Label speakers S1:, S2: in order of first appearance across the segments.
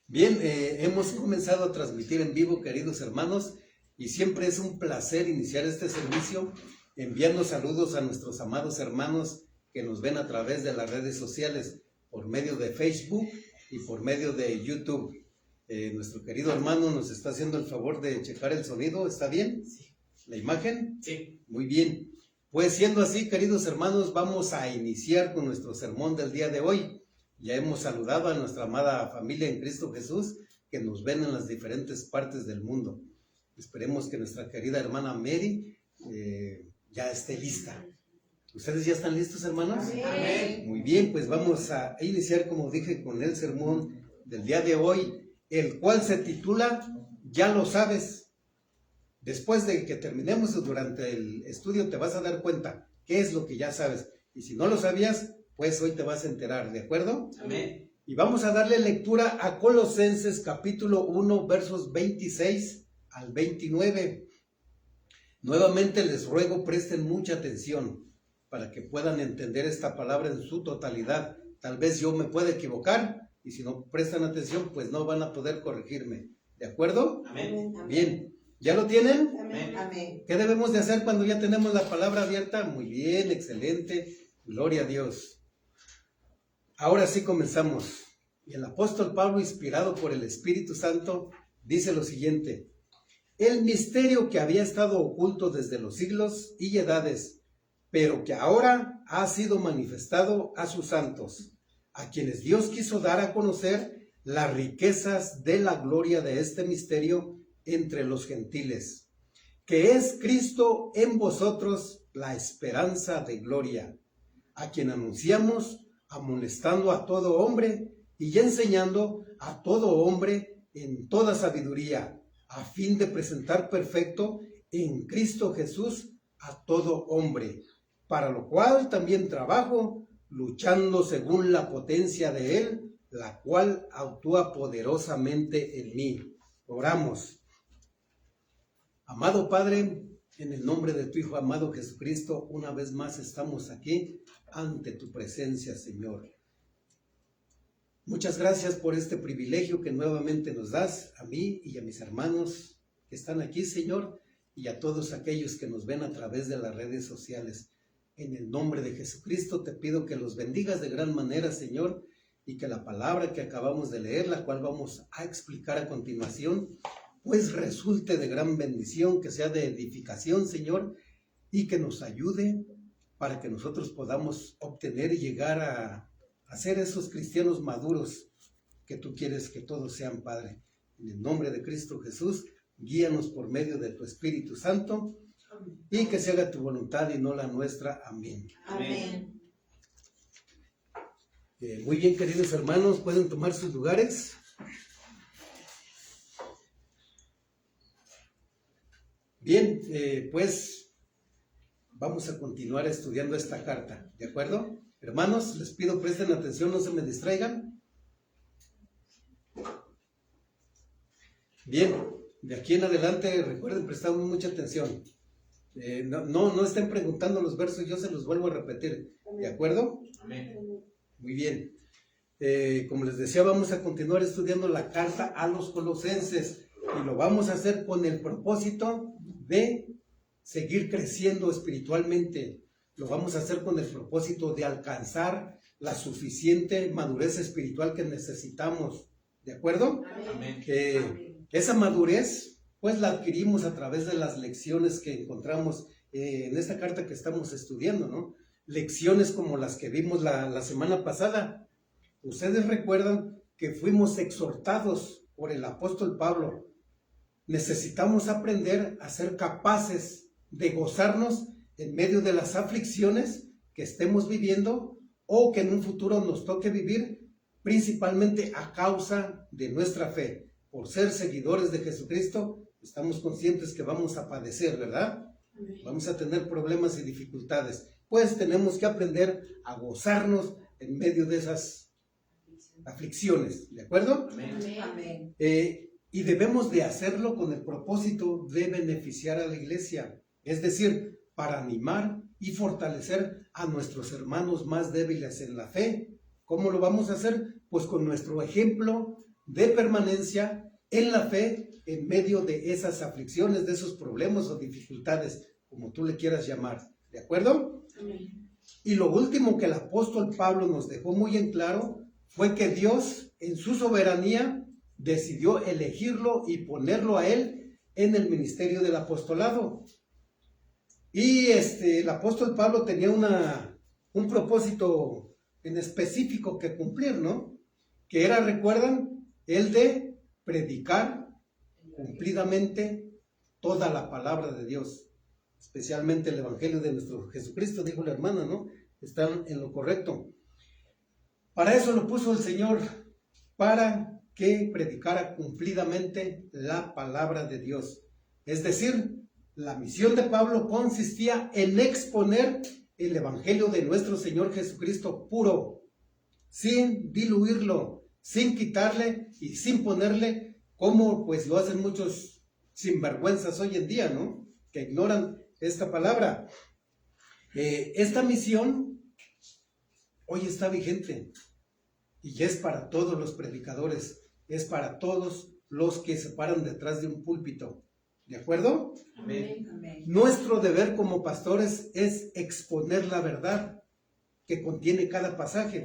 S1: Bien, hemos comenzado a transmitir en vivo, queridos hermanos, y siempre es un placer iniciar este servicio enviando saludos a nuestros amados hermanos que nos ven a través de las redes sociales, por medio de Facebook y por medio de YouTube. Nuestro querido hermano nos está haciendo el favor de checar el sonido, ¿está bien?
S2: Sí.
S1: ¿La imagen?
S2: Sí.
S1: Muy bien. Pues siendo así, queridos hermanos, vamos a iniciar con nuestro sermón del día de hoy. Ya hemos saludado a nuestra amada familia en Cristo Jesús que nos ven en las diferentes partes del mundo. Esperemos que nuestra querida hermana Mary ya esté lista. ¿Ustedes ya están listos, hermanos?
S2: Amén.
S1: Muy bien, pues vamos a iniciar, como dije, con el sermón del día de hoy, el cual se titula Ya lo sabes. Después de que terminemos durante el estudio te vas a dar cuenta qué es lo que ya sabes. Y si no lo sabías, pues hoy te vas a enterar, ¿de acuerdo?
S2: Amén.
S1: Y vamos a darle lectura a Colosenses capítulo 1, versos 26 al 29. Nuevamente les ruego presten mucha atención para que puedan entender esta palabra en su totalidad. Tal vez yo me pueda equivocar y si no prestan atención, pues no van a poder corregirme. ¿De acuerdo?
S2: Amén.
S1: Bien. ¿Ya lo tienen?
S2: Amén.
S3: Amén.
S1: ¿Qué debemos de hacer cuando ya tenemos la palabra abierta? Muy bien, excelente. Gloria a Dios. Ahora sí comenzamos. Y el apóstol Pablo, inspirado por el Espíritu Santo, dice lo siguiente: el misterio que había estado oculto desde los siglos y edades, pero que ahora ha sido manifestado a sus santos, a quienes Dios quiso dar a conocer las riquezas de la gloria de este misterio entre los gentiles, que es Cristo en vosotros, la esperanza de gloria, a quien anunciamos, amonestando a todo hombre y enseñando a todo hombre en toda sabiduría, a fin de presentar perfecto en Cristo Jesús a todo hombre, para lo cual también trabajo, luchando según la potencia de Él, la cual actúa poderosamente en mí. Oramos. Amado Padre, en el nombre de tu Hijo amado Jesucristo, una vez más estamos aquí ante tu presencia, Señor. Muchas gracias por este privilegio que nuevamente nos das a mí y a mis hermanos que están aquí, Señor, y a todos aquellos que nos ven a través de las redes sociales. En el nombre de Jesucristo te pido que los bendigas de gran manera, Señor, y que la palabra que acabamos de leer, la cual vamos a explicar a continuación, pues resulte de gran bendición, que sea de edificación, Señor, y que nos ayude para que nosotros podamos obtener y llegar a ser esos cristianos maduros que tú quieres que todos sean, Padre. En el nombre de Cristo Jesús, guíanos por medio de tu Espíritu Santo y que se haga tu voluntad y no la nuestra. Amén.
S3: Amén.
S1: Muy bien, queridos hermanos, pueden tomar sus lugares. Bien, pues vamos a continuar estudiando esta carta, ¿de acuerdo? Hermanos, les pido presten atención, no se me distraigan. Bien, de aquí en adelante recuerden prestar mucha atención. No estén preguntando los versos, yo se los vuelvo a repetir, ¿de acuerdo?
S2: Amén.
S1: Muy bien. Como les decía, vamos a continuar estudiando la carta a los Colosenses y lo vamos a hacer con el propósito de seguir creciendo espiritualmente. Lo vamos a hacer con el propósito de alcanzar la suficiente madurez espiritual que necesitamos. ¿De acuerdo?
S2: Amén.
S1: Esa madurez, pues la adquirimos a través de las lecciones que encontramos en esta carta que estamos estudiando, ¿no? Lecciones como las que vimos la semana pasada. Ustedes recuerdan que fuimos exhortados por el apóstol Pablo. Necesitamos aprender a ser capaces de gozarnos en medio de las aflicciones que estemos viviendo o que en un futuro nos toque vivir, principalmente a causa de nuestra fe. Por ser seguidores de Jesucristo, estamos conscientes que vamos a padecer, ¿verdad? Vamos a tener problemas y dificultades. Pues tenemos que aprender a gozarnos en medio de esas aflicciones, ¿de acuerdo?
S2: Amén.
S3: Amén.
S1: Y debemos de hacerlo con el propósito de beneficiar a la iglesia, es decir, para animar y fortalecer a nuestros hermanos más débiles en la fe. ¿Cómo lo vamos a hacer? Pues con nuestro ejemplo de permanencia en la fe en medio de esas aflicciones, de esos problemas o dificultades, como tú le quieras llamar. ¿De acuerdo?
S2: Amén.
S1: Y lo último que el apóstol Pablo nos dejó muy en claro fue que Dios, en su soberanía, decidió elegirlo y ponerlo a él en el ministerio del apostolado. Y el apóstol Pablo tenía un propósito en específico que cumplir, ¿no? Que era, recuerdan, el de predicar cumplidamente toda la palabra de Dios, especialmente el evangelio de nuestro Jesucristo, dijo la hermana, ¿no? Están en lo correcto. Para eso lo puso el Señor, para que predicara cumplidamente la palabra de Dios. Es decir, la misión de Pablo consistía en exponer el evangelio de nuestro Señor Jesucristo puro, sin diluirlo, sin quitarle y sin ponerle, como pues lo hacen muchos sinvergüenzas hoy en día, ¿no? Que ignoran esta palabra. Esta misión hoy está vigente y es para todos los predicadores, es para todos los que se paran detrás de un púlpito. ¿De acuerdo?
S2: Amén. Amén.
S1: Nuestro deber como pastores es exponer la verdad que contiene cada pasaje.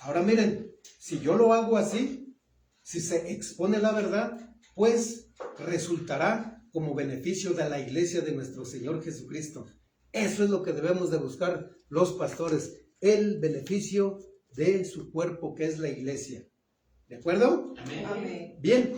S1: Ahora miren, si yo lo hago así, si se expone la verdad, pues resultará como beneficio de la iglesia de nuestro Señor Jesucristo. Eso es lo que debemos de buscar los pastores, el beneficio de su cuerpo que es la iglesia. ¿De acuerdo?
S2: Amén.
S1: Bien,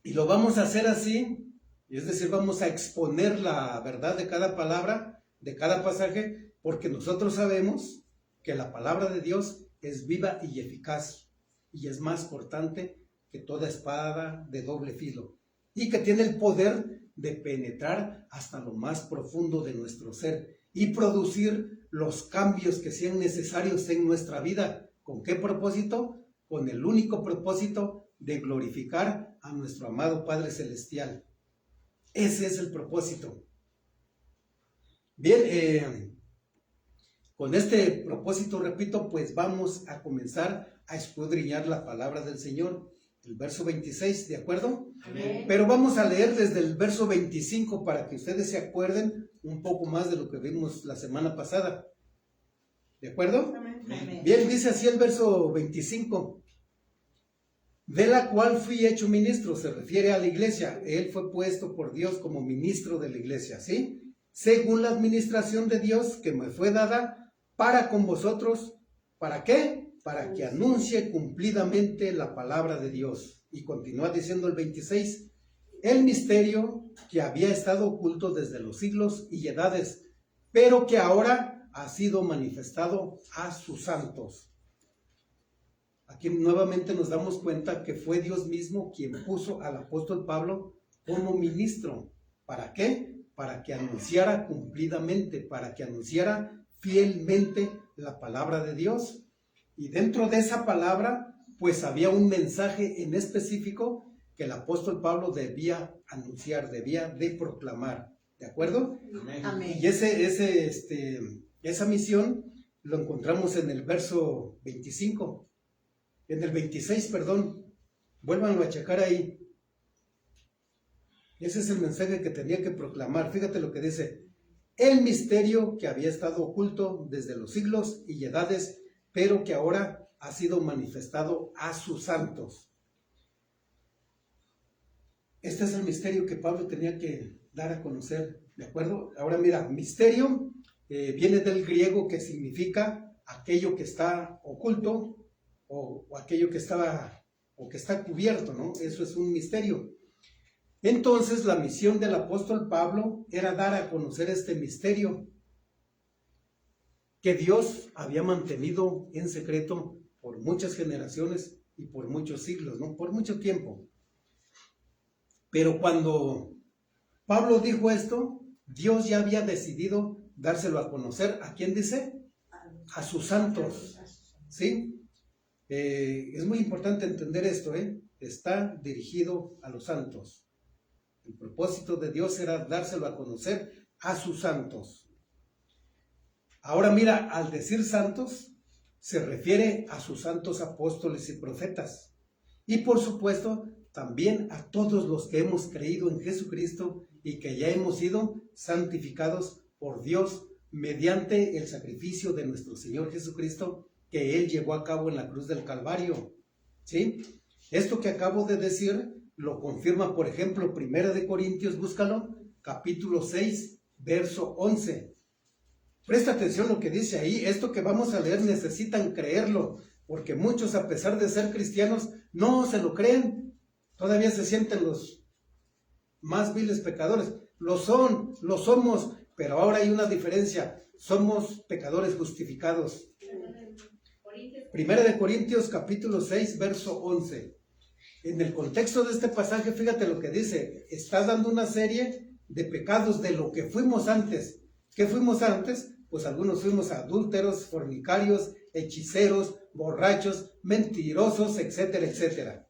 S1: y lo vamos a hacer así, es decir, vamos a exponer la verdad de cada palabra, de cada pasaje, porque nosotros sabemos que la palabra de Dios es viva y eficaz, y es más cortante que toda espada de doble filo, y que tiene el poder de penetrar hasta lo más profundo de nuestro ser, y producir los cambios que sean necesarios en nuestra vida. ¿Con qué propósito? Con el único propósito de glorificar a nuestro amado Padre Celestial. Ese es el propósito. Bien, con este propósito, repito, pues vamos a comenzar a escudriñar la palabra del Señor. El verso 26, ¿de acuerdo?
S2: Amén.
S1: Pero vamos a leer desde el verso 25 para que ustedes se acuerden un poco más de lo que vimos la semana pasada. ¿De acuerdo?
S2: Amén.
S1: Bien, dice así el verso 25. De la cual fui hecho ministro, se refiere a la iglesia. Él fue puesto por Dios como ministro de la iglesia, ¿sí? Según la administración de Dios que me fue dada para con vosotros. ¿Para qué? Para que anuncie cumplidamente la palabra de Dios. Y continúa diciendo el 26. El misterio que había estado oculto desde los siglos y edades, pero que ahora ha sido manifestado a sus santos. Aquí nuevamente nos damos cuenta que fue Dios mismo quien puso al apóstol Pablo como ministro. ¿Para qué? Para que anunciara cumplidamente, para que anunciara fielmente la palabra de Dios. Y dentro de esa palabra, pues había un mensaje en específico que el apóstol Pablo debía anunciar, debía de proclamar. ¿De acuerdo?
S2: Amén.
S1: Y esa misión lo encontramos en el verso 25. En el 26, perdón, vuélvanlo a checar ahí. Ese es el mensaje que tenía que proclamar. Fíjate lo que dice. El misterio que había estado oculto desde los siglos y edades, pero que ahora ha sido manifestado a sus santos. Este es el misterio que Pablo tenía que dar a conocer, ¿de acuerdo? Ahora mira, misterio viene del griego que significa aquello que está oculto, o aquello que estaba o que está cubierto, ¿no? Eso es un misterio. Entonces la misión del apóstol Pablo era dar a conocer este misterio que Dios había mantenido en secreto por muchas generaciones y por muchos siglos, ¿no? Por mucho tiempo. Pero cuando Pablo dijo esto, Dios ya había decidido dárselo a conocer. ¿A quién dice? A sus santos, ¿sí? Es muy importante entender esto, está dirigido a los santos. El propósito de Dios era dárselo a conocer a sus santos. Ahora mira, al decir santos, se refiere a sus santos apóstoles y profetas. Y por supuesto, también a todos los que hemos creído en Jesucristo y que ya hemos sido santificados por Dios mediante el sacrificio de nuestro Señor Jesucristo que Él llevó a cabo en la cruz del Calvario. ¿Sí? Esto que acabo de decir lo confirma, por ejemplo, 1 Corintios, búscalo, capítulo 6, verso 11. Presta atención a lo que dice ahí. Esto que vamos a leer necesitan creerlo, porque muchos, a pesar de ser cristianos, no se lo creen. Todavía se sienten los más viles pecadores. Lo son, lo somos, pero ahora hay una diferencia. Somos pecadores justificados. 1 Corintios capítulo 6, verso 11. En el contexto de este pasaje, fíjate lo que dice. Está dando una serie de pecados de lo que fuimos antes. ¿Qué fuimos antes? Pues algunos fuimos adúlteros, fornicarios, hechiceros, borrachos, mentirosos, etcétera, etcétera.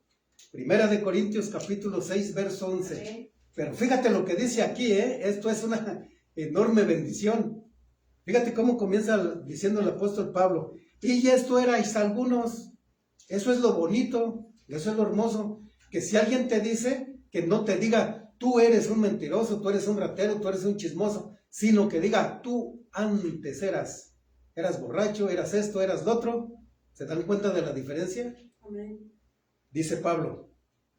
S1: 1 Corintios capítulo 6, verso 11. Pero fíjate lo que dice aquí, esto es una enorme bendición. Fíjate cómo comienza diciendo el apóstol Pablo. Y esto erais algunos. Eso es lo bonito, eso es lo hermoso. Que si alguien te dice, que no te diga, tú eres un mentiroso, tú eres un ratero, tú eres un chismoso, sino que diga, tú antes eras borracho, eras esto, eras lo otro. ¿Se dan cuenta de la diferencia? Amén. Dice Pablo,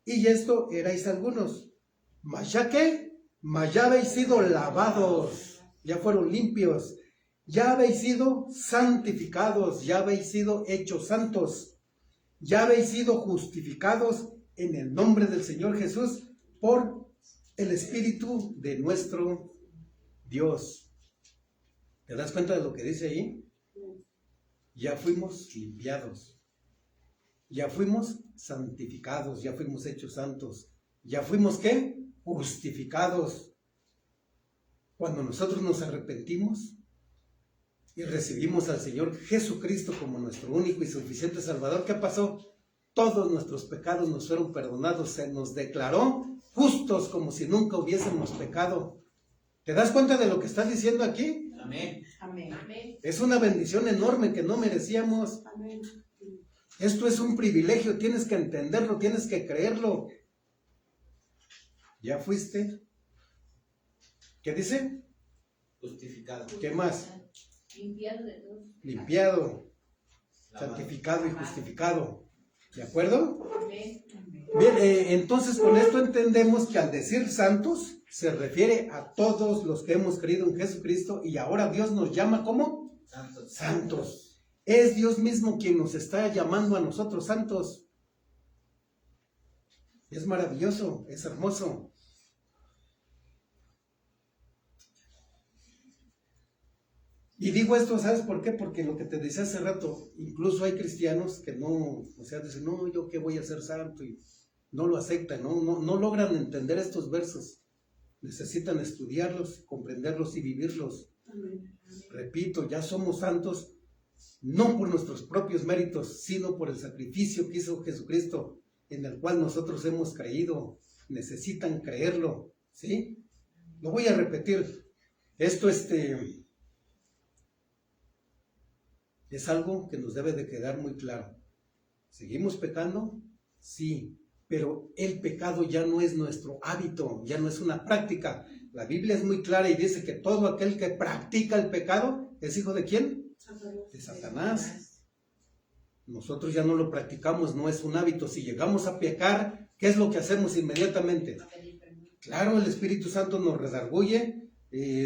S1: y esto erais algunos, mas ya habéis sido lavados, ya fueron limpios, ya habéis sido santificados, ya habéis sido hechos santos, ya habéis sido justificados en el nombre del Señor Jesús por el Espíritu de nuestro Dios. ¿Te das cuenta de lo que dice ahí? Ya fuimos limpiados, ya fuimos santificados, ya fuimos hechos santos, ya fuimos ¿qué? Justificados. Cuando nosotros nos arrepentimos y recibimos al Señor Jesucristo como nuestro único y suficiente Salvador, ¿qué pasó? Todos nuestros pecados nos fueron perdonados, se nos declaró justos como si nunca hubiésemos pecado. ¿Te das cuenta de lo que está diciendo aquí?
S2: Amén.
S3: Amén.
S1: Es una bendición enorme que no merecíamos.
S3: Amén.
S1: Esto es un privilegio, tienes que entenderlo, tienes que creerlo. ¿Ya fuiste? ¿Qué dice?
S2: Justificado.
S1: ¿Qué más?
S3: Limpiado de todo.
S1: Limpiado, santificado y justificado. ¿De acuerdo?
S3: Amén.
S1: Bien, entonces con esto entendemos que al decir santos se refiere a todos los que hemos creído en Jesucristo y ahora Dios nos llama ¿cómo?
S2: Santos.
S1: Santos. Es Dios mismo quien nos está llamando a nosotros santos. Es maravilloso, es hermoso. Y digo esto, ¿sabes por qué? Porque lo que te decía hace rato, incluso hay cristianos que no, o sea, dicen, no, yo qué voy a ser santo, y no lo aceptan, no logran entender estos versos. Necesitan estudiarlos, comprenderlos y vivirlos. Repito, ya somos santos, no por nuestros propios méritos, sino por el sacrificio que hizo Jesucristo, en el cual nosotros hemos creído. Necesitan creerlo, ¿sí? Lo voy a repetir. Esto, es algo que nos debe de quedar muy claro. ¿Seguimos pecando? Sí, pero el pecado ya no es nuestro hábito, ya no es una práctica. La Biblia es muy clara y dice que todo aquel que practica el pecado es hijo ¿de quién? De Satanás. Nosotros ya no lo practicamos, no es un hábito. Si llegamos a pecar, ¿qué es lo que hacemos inmediatamente? Claro, el Espíritu Santo nos redarguye,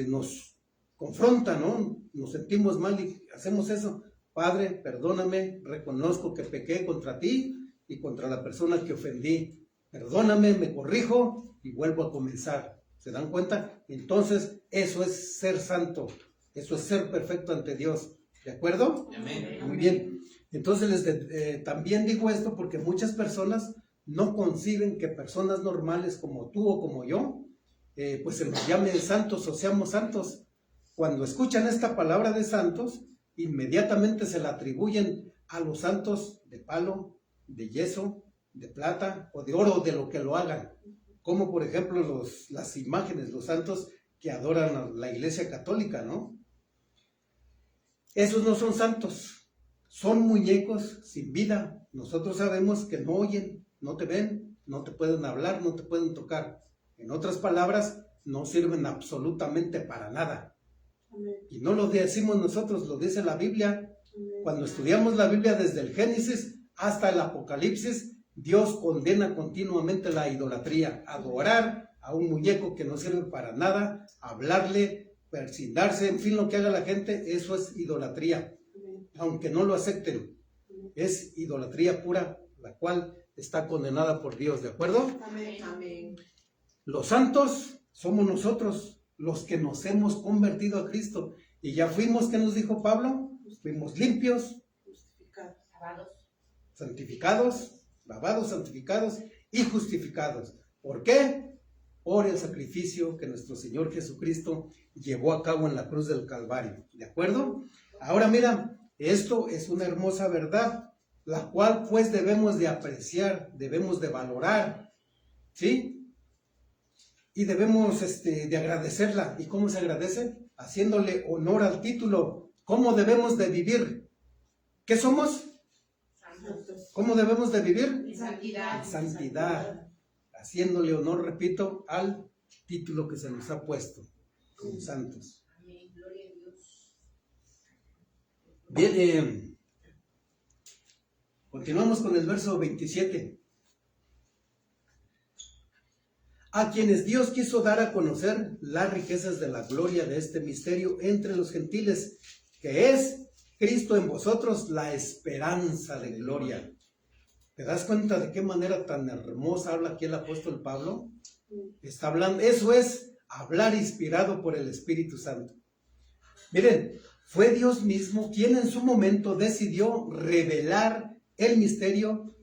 S1: nos confronta, ¿no? Nos sentimos mal y hacemos eso. Padre, perdóname, reconozco que pequé contra ti y contra la persona que ofendí. Perdóname, me corrijo y vuelvo a comenzar. ¿Se dan cuenta? Entonces, eso es ser santo. Eso es ser perfecto ante Dios. ¿De acuerdo?
S2: Amén.
S1: Muy bien. Entonces, también digo esto porque muchas personas no conciben que personas normales como tú o como yo, pues se nos llame santos o seamos santos. Cuando escuchan esta palabra de santos, inmediatamente se la atribuyen a los santos de palo, de yeso, de plata o de oro, de lo que lo hagan. Como por ejemplo las imágenes, los santos que adoran a la Iglesia Católica, ¿no? Esos no son santos, son muñecos sin vida. Nosotros sabemos que no oyen, no te ven, no te pueden hablar, no te pueden tocar. En otras palabras, no sirven absolutamente para nada.
S2: Amén.
S1: Y no lo decimos nosotros, lo dice la Biblia.
S2: Amén.
S1: Cuando estudiamos la Biblia desde el Génesis hasta el Apocalipsis, Dios condena continuamente la idolatría, adorar a un muñeco que no sirve para nada, hablarle, persignarse, en fin, lo que haga la gente, eso es idolatría.
S2: Amén.
S1: Aunque no lo acepten, es idolatría pura, la cual está condenada por Dios, ¿de acuerdo?
S2: Amén. Amén.
S1: Los santos somos nosotros, los que nos hemos convertido a Cristo. Y ya fuimos, ¿qué nos dijo Pablo? Fuimos limpios,
S2: Justificados.
S3: Lavados.
S1: santificados, lavados, santificados y justificados. ¿Por qué? Por el sacrificio que nuestro Señor Jesucristo llevó a cabo en la cruz del Calvario. ¿De acuerdo? Ahora mira, esto es una hermosa verdad, la cual pues debemos de apreciar, debemos de valorar, ¿sí? Y debemos de agradecerla. ¿Y cómo se agradece? Haciéndole honor al título. ¿Cómo debemos de vivir? ¿Qué somos?
S3: Santos.
S1: ¿Cómo debemos de vivir?
S3: En santidad.
S1: En santidad. Haciéndole honor, repito, al título que se nos ha puesto, como santos.
S3: Amén. Gloria a Dios.
S1: Bien, continuamos con el verso 27. A quienes Dios quiso dar a conocer las riquezas de la gloria de este misterio entre los gentiles, que es Cristo en vosotros, la esperanza de gloria. ¿Te das cuenta de qué manera tan hermosa habla aquí el apóstol Pablo? Está hablando, eso es hablar inspirado por el Espíritu Santo. Miren, fue Dios mismo quien en su momento decidió revelar el misterio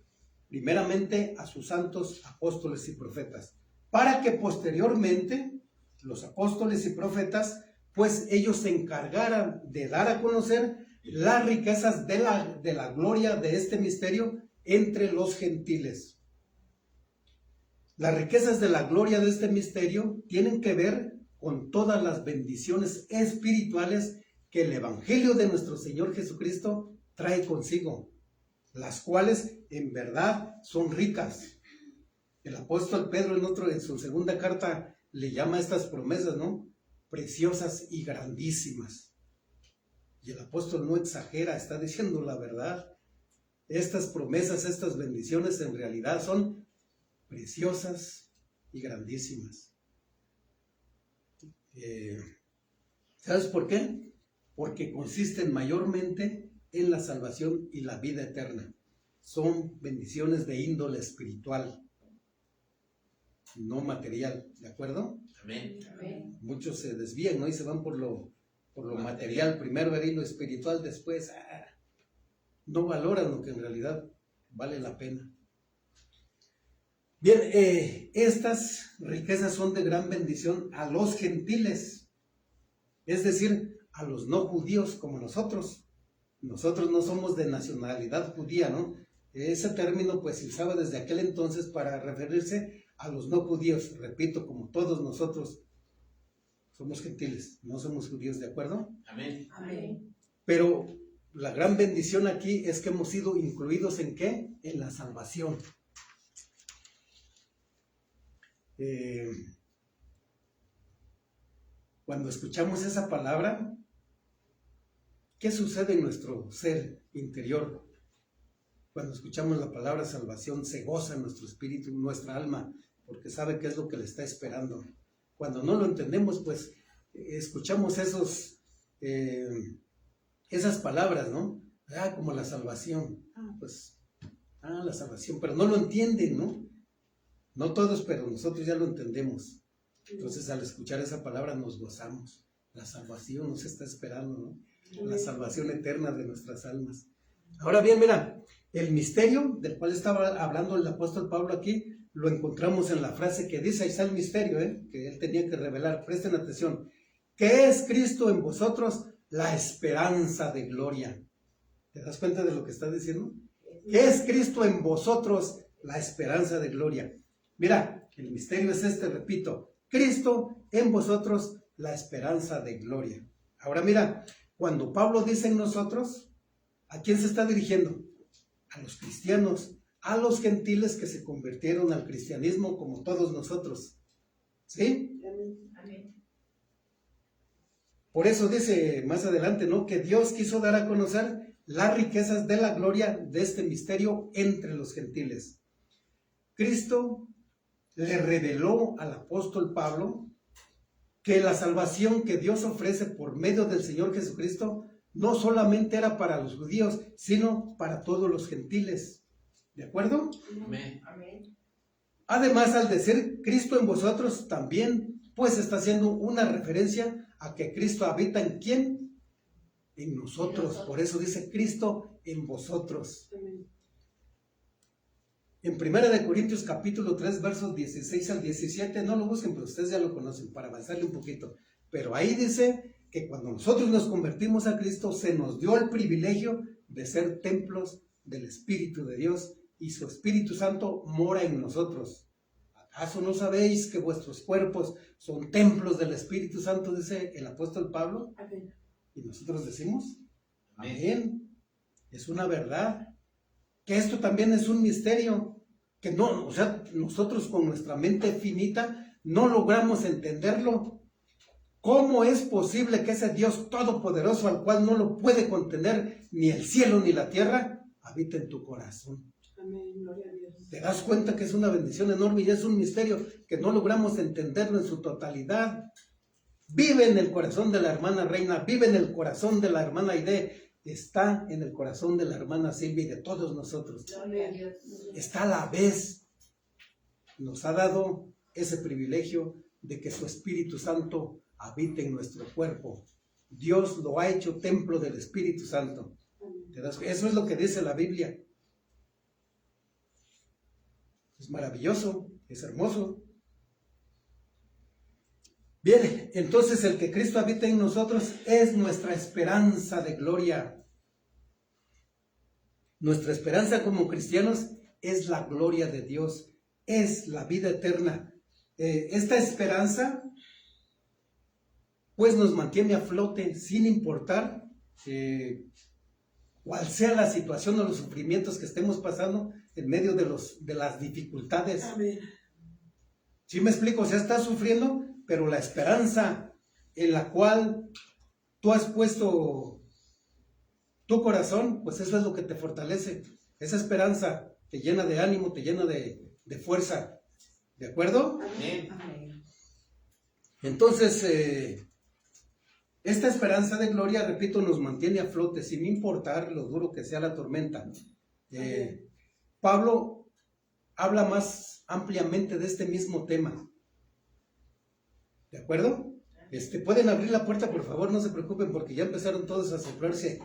S1: primeramente a sus santos apóstoles y profetas, para que posteriormente los apóstoles y profetas, pues ellos se encargaran de dar a conocer las riquezas de la gloria de este misterio entre los gentiles. Las riquezas de la gloria de este misterio tienen que ver con todas las bendiciones espirituales que el Evangelio de nuestro Señor Jesucristo trae consigo, las cuales en verdad son ricas. El apóstol Pedro en su segunda carta le llama a estas promesas, ¿no? Preciosas y grandísimas. Y el apóstol no exagera, está diciendo la verdad. Estas promesas, estas bendiciones en realidad son preciosas y grandísimas. ¿Sabes por qué? Porque consisten mayormente en la salvación y la vida eterna. Son bendiciones de índole espiritual, no material, ¿de acuerdo?
S4: Amén.
S3: Amén.
S1: Muchos se desvían, ¿no? Y se van por lo material, primero ver lo espiritual, después no valoran lo que en realidad vale la pena. Bien, estas riquezas son de gran bendición a los gentiles, es decir, a los no judíos como nosotros. Nosotros no somos de nacionalidad judía, ¿no? Ese término pues se usaba desde aquel entonces para referirse a los no judíos. Repito, como todos nosotros somos gentiles, no somos judíos, ¿de acuerdo?
S4: Amén.
S3: Amén.
S1: Pero la gran bendición aquí es que hemos sido incluidos ¿en qué? En la salvación. Cuando escuchamos esa palabra, ¿qué sucede en nuestro ser interior? Cuando escuchamos la palabra salvación, se goza nuestro espíritu, nuestra alma, porque sabe qué es lo que le está esperando. Cuando no lo entendemos, pues escuchamos esas palabras, ¿no? Como la salvación. La salvación, pero no lo entienden, ¿no? No todos, pero nosotros ya lo entendemos. Entonces, al escuchar esa palabra nos gozamos. La salvación nos está esperando, ¿no? La salvación eterna de nuestras almas. Ahora bien, mira, el misterio del cual estaba hablando el apóstol Pablo aquí, lo encontramos en la frase que dice, ahí está el misterio, que él tenía que revelar. Presten atención. ¿Qué es Cristo en vosotros? La esperanza de gloria. ¿Te das cuenta de lo que está diciendo? ¿Qué es Cristo en vosotros? La esperanza de gloria. Mira, el misterio es repito, Cristo en vosotros, la esperanza de gloria. Ahora mira, cuando Pablo dice en nosotros, ¿a quién se está dirigiendo? A los cristianos, a los gentiles que se convirtieron al cristianismo como todos nosotros. ¿Sí?
S2: Amén.
S3: Amén.
S1: Por eso dice más adelante, ¿no? Que Dios quiso dar a conocer las riquezas de la gloria de este misterio entre los gentiles. Cristo le reveló al apóstol Pablo que la salvación que Dios ofrece por medio del Señor Jesucristo no solamente era para los judíos, sino para todos los gentiles. ¿De acuerdo?
S4: Amén.
S3: Amén.
S1: Además, al decir Cristo en vosotros, también pues está haciendo una referencia a que Cristo habita en ¿quién? En nosotros. Por eso dice Cristo en vosotros.
S2: Amén.
S1: En 1 Corintios capítulo 3, versos 16 al 17, no lo busquen, pero ustedes ya lo conocen, para avanzarle un poquito. Pero ahí dice que cuando nosotros nos convertimos a Cristo, se nos dio el privilegio de ser templos del Espíritu de Dios, y su Espíritu Santo mora en nosotros. ¿Acaso no sabéis que vuestros cuerpos son templos del Espíritu Santo? Dice el apóstol Pablo.
S2: Amén.
S1: Y nosotros decimos,
S4: Amén.
S1: amén. Es una verdad. Que esto también es un misterio. Que no, o sea, nosotros con nuestra mente finita no logramos entenderlo. ¿Cómo es posible que ese Dios todopoderoso, al cual no lo puede contener ni el cielo ni la tierra, habite en tu corazón?
S2: Amén. Gloria a Dios.
S1: Te das cuenta que es una bendición enorme y es un misterio que no logramos entenderlo en su totalidad. Vive en el corazón de la hermana Reina, vive en el corazón de la hermana Aide, está en el corazón de la hermana Silvia y de todos nosotros.
S3: Gloria a Dios.
S1: Está a la vez. Nos ha dado ese privilegio de que su Espíritu Santo habite en nuestro cuerpo. Dios lo ha hecho templo del Espíritu Santo.
S2: Amén.
S1: Eso es lo que dice la Biblia. Es maravilloso, es hermoso. Bien, entonces el que Cristo habita en nosotros es nuestra esperanza de gloria. Nuestra esperanza como cristianos es la gloria de Dios, es la vida eterna. Esta esperanza pues nos mantiene a flote sin importar cuál sea la situación o los sufrimientos que estemos pasando en medio de las dificultades.
S2: Amén.
S1: ¿Sí me explico? O sea, estás sufriendo, pero la esperanza en la cual tú has puesto tu corazón, pues eso es lo que te fortalece. Esa esperanza te llena de ánimo, te llena de fuerza. ¿De acuerdo?
S4: Amén.
S2: Amén.
S1: Entonces, esta esperanza de gloria, repito, nos mantiene a flote sin importar lo duro que sea la tormenta. Pablo habla más ampliamente de este mismo tema. ¿De acuerdo? Pueden abrir la puerta, por favor, no se preocupen, porque ya empezaron todos a soplarse.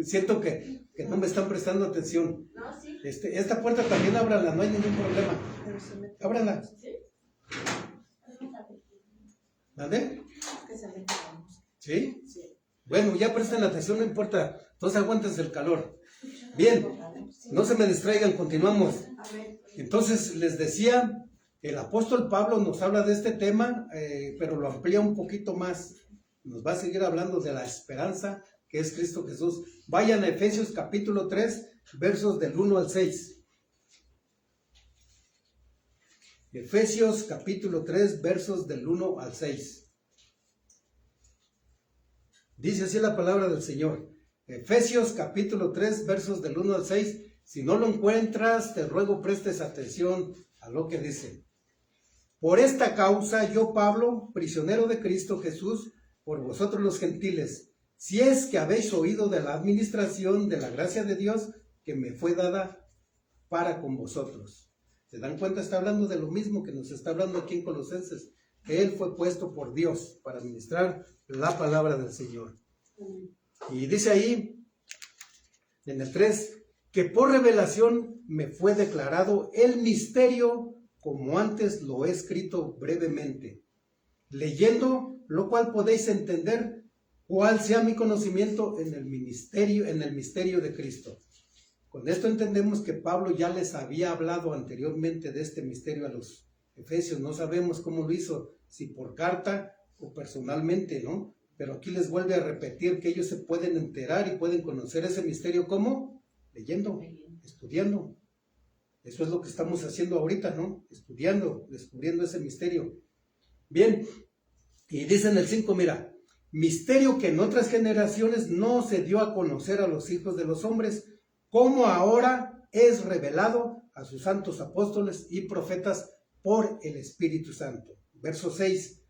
S1: Siento que no me están prestando atención.
S3: No, sí.
S1: Esta puerta también ábranla, no hay ningún problema.
S2: Pero se mete.
S1: Ábranla.
S3: Sí.
S1: ¿Vale?
S2: Que se mete la música.
S1: ¿Sí?
S2: Sí.
S1: Bueno, ya presten atención, no importa. Entonces aguántense el calor. Bien, no se me distraigan, continuamos.
S2: Amén.
S1: Entonces les decía, el apóstol Pablo nos habla de este tema, pero lo amplía un poquito más. Nos va a seguir hablando de la esperanza que es Cristo Jesús. Vayan a Efesios capítulo 3, versos del 1 al 6. Efesios capítulo 3, versos del 1 al 6. Dice así la palabra del Señor. Efesios capítulo 3, versos del 1 al 6. Si no lo encuentras, te ruego prestes atención a lo que dice. Por esta causa, yo, Pablo, prisionero de Cristo Jesús, por vosotros los gentiles, si es que habéis oído de la administración de la gracia de Dios que me fue dada para con vosotros. ¿Se dan cuenta? Está hablando de lo mismo que nos está hablando aquí en Colosenses, que Él fue puesto por Dios para administrar la palabra del Señor.
S2: Amén.
S1: Y dice ahí, en el 3, que por revelación me fue declarado el misterio, como antes lo he escrito brevemente, leyendo lo cual podéis entender cuál sea mi conocimiento en el misterio de Cristo. Con esto entendemos que Pablo ya les había hablado anteriormente de este misterio a los efesios. No sabemos cómo lo hizo, si por carta o personalmente, ¿no? Pero aquí les vuelve a repetir que ellos se pueden enterar y pueden conocer ese misterio, ¿cómo? leyendo, estudiando. Eso es lo que estamos haciendo ahorita, ¿no? Estudiando, descubriendo ese misterio. Bien, y dice en el 5, mira, misterio que en otras generaciones no se dio a conocer a los hijos de los hombres, como ahora es revelado a sus santos apóstoles y profetas por el Espíritu Santo. Verso 6,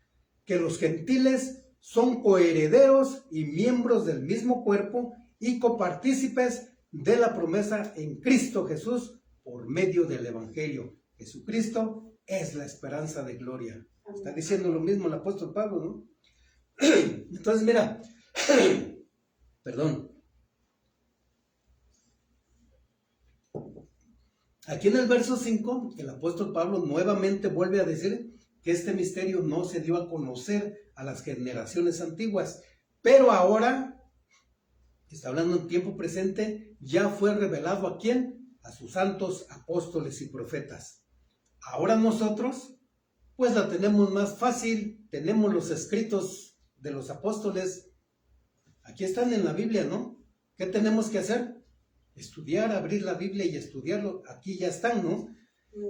S1: que los gentiles son coherederos y miembros del mismo cuerpo y copartícipes de la promesa en Cristo Jesús por medio del Evangelio. Jesucristo es la esperanza de gloria. Está diciendo lo mismo el apóstol Pablo, ¿no? Entonces, mira, perdón. Aquí en el verso 5, el apóstol Pablo nuevamente vuelve a decir que este misterio no se dio a conocer a las generaciones antiguas, pero ahora, está hablando en tiempo presente, ya fue revelado ¿a quién? A sus santos apóstoles y profetas. Ahora nosotros, pues la tenemos más fácil, tenemos los escritos de los apóstoles, aquí están en la Biblia, ¿no? ¿Qué tenemos que hacer? Estudiar, abrir la Biblia y estudiarlo, aquí ya están, ¿no?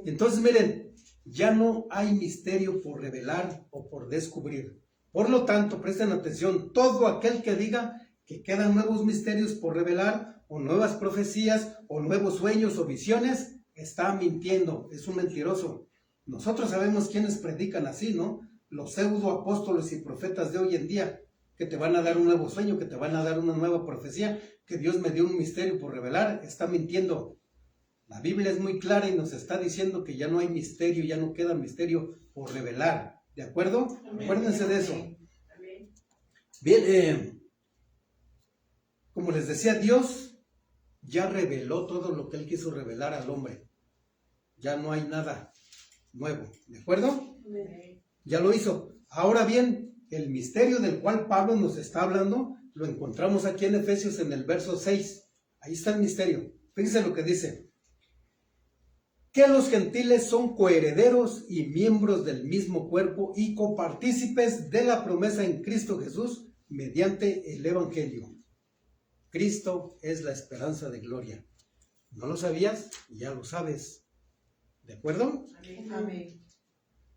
S1: Entonces miren, ya no hay misterio por revelar o por descubrir. Por lo tanto, presten atención, todo aquel que diga que quedan nuevos misterios por revelar, o nuevas profecías, o nuevos sueños o visiones, está mintiendo, es un mentiroso. Nosotros sabemos quiénes predican así, ¿no? Los pseudo apóstoles y profetas de hoy en día, que te van a dar un nuevo sueño, que te van a dar una nueva profecía, que Dios me dio un misterio por revelar, está mintiendo. La Biblia es muy clara y nos está diciendo que ya no hay misterio, ya no queda misterio por revelar. ¿De acuerdo? Amén. Acuérdense de eso.
S3: Amén.
S1: Bien, como les decía, Dios ya reveló todo lo que Él quiso revelar al hombre. Ya no hay nada nuevo. ¿De acuerdo?
S3: Amén.
S1: Ya lo hizo. Ahora bien, el misterio del cual Pablo nos está hablando, lo encontramos aquí en Efesios en el verso 6. Ahí está el misterio. Fíjense lo que dice. Que los gentiles son coherederos y miembros del mismo cuerpo y copartícipes de la promesa en Cristo Jesús mediante el Evangelio. Cristo es la esperanza de gloria. ¿No lo sabías? Ya lo sabes. ¿De acuerdo?
S3: Amén.
S2: Amén.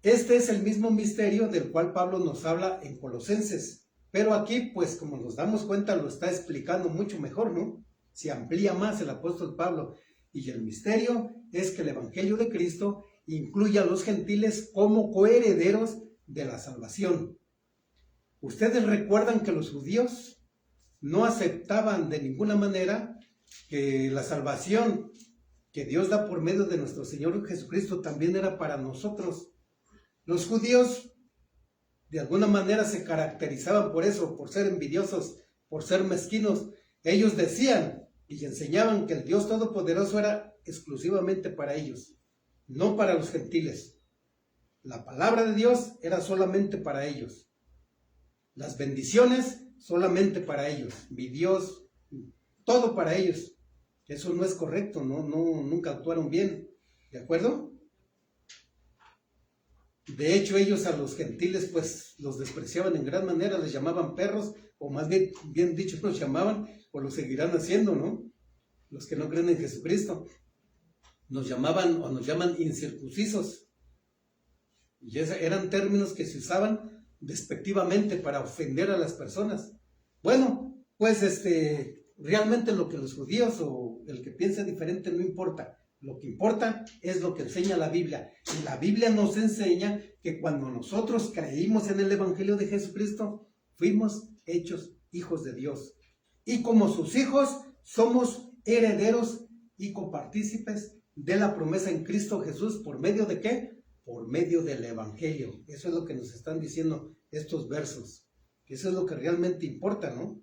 S1: Este es el mismo misterio del cual Pablo nos habla en Colosenses. Pero aquí, pues como nos damos cuenta, lo está explicando mucho mejor, ¿no? Se amplía más el apóstol Pablo. Y el misterio es que el Evangelio de Cristo incluye a los gentiles como coherederos de la salvación. Ustedes recuerdan que los judíos no aceptaban de ninguna manera que la salvación que Dios da por medio de nuestro Señor Jesucristo también era para nosotros. Los judíos de alguna manera se caracterizaban por eso, por ser envidiosos, por ser mezquinos. Ellos decían y enseñaban que el Dios Todopoderoso era exclusivamente para ellos, no para los gentiles. La palabra de Dios era solamente para ellos. Las bendiciones solamente para ellos. Mi Dios, todo para ellos. Eso no es correcto, nunca actuaron bien. ¿De acuerdo? De hecho, ellos a los gentiles pues los despreciaban en gran manera, les llamaban perros, o más bien dicho, los llamaban, o lo seguirán haciendo, ¿no? Los que no creen en Jesucristo. Nos llamaban o nos llaman incircuncisos. Y eran términos que se usaban despectivamente para ofender a las personas. Bueno, pues realmente lo que los judíos o el que piensa diferente no importa. Lo que importa es lo que enseña la Biblia. Y la Biblia nos enseña que cuando nosotros creímos en el Evangelio de Jesucristo, fuimos hechos hijos de Dios. Y como sus hijos, somos herederos y copartícipes de la promesa en Cristo Jesús. ¿Por medio de qué? Por medio del Evangelio. Eso es lo que nos están diciendo estos versos. Eso es lo que realmente importa, ¿no?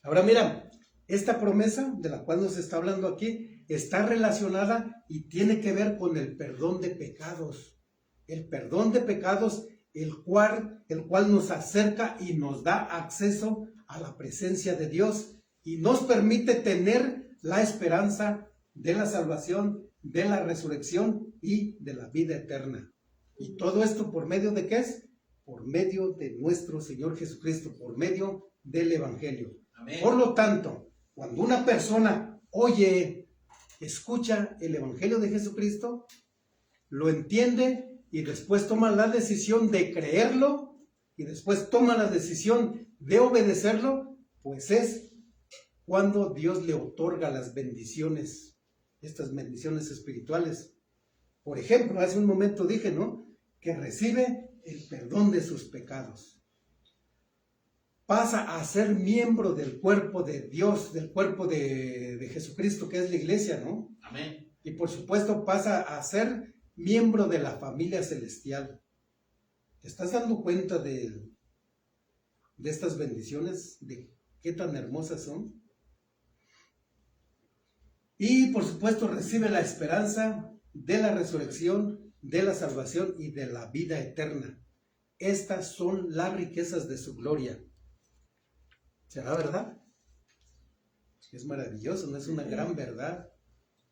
S1: Ahora mira, esta promesa de la cual nos está hablando aquí está relacionada y tiene que ver con el perdón de pecados. El perdón de pecados, el cual nos acerca y nos da acceso a la presencia de Dios y nos permite tener la esperanza de la salvación, de la resurrección y de la vida eterna. ¿Y todo esto por medio de qué es? Por medio de nuestro Señor Jesucristo, por medio del Evangelio. Amén. Por lo tanto, Cuando una persona oye, escucha el Evangelio de Jesucristo, lo entiende y después toma la decisión de creerlo y después toma la decisión de obedecerlo, pues es cuando Dios le otorga las bendiciones, estas bendiciones espirituales. Por ejemplo, hace un momento dije, ¿no?, que recibe el perdón de sus pecados. Pasa a ser miembro del cuerpo de Dios, del cuerpo de Jesucristo, que es la iglesia, ¿no?
S4: Amén.
S1: Y por supuesto pasa a ser miembro de la familia celestial. ¿Te estás dando cuenta de estas bendiciones? ¿De qué tan hermosas son? Y por supuesto recibe la esperanza de la resurrección, de la salvación y de la vida eterna. Estas son las riquezas de su gloria. ¿Será verdad? Es maravilloso, ¿no es una gran verdad?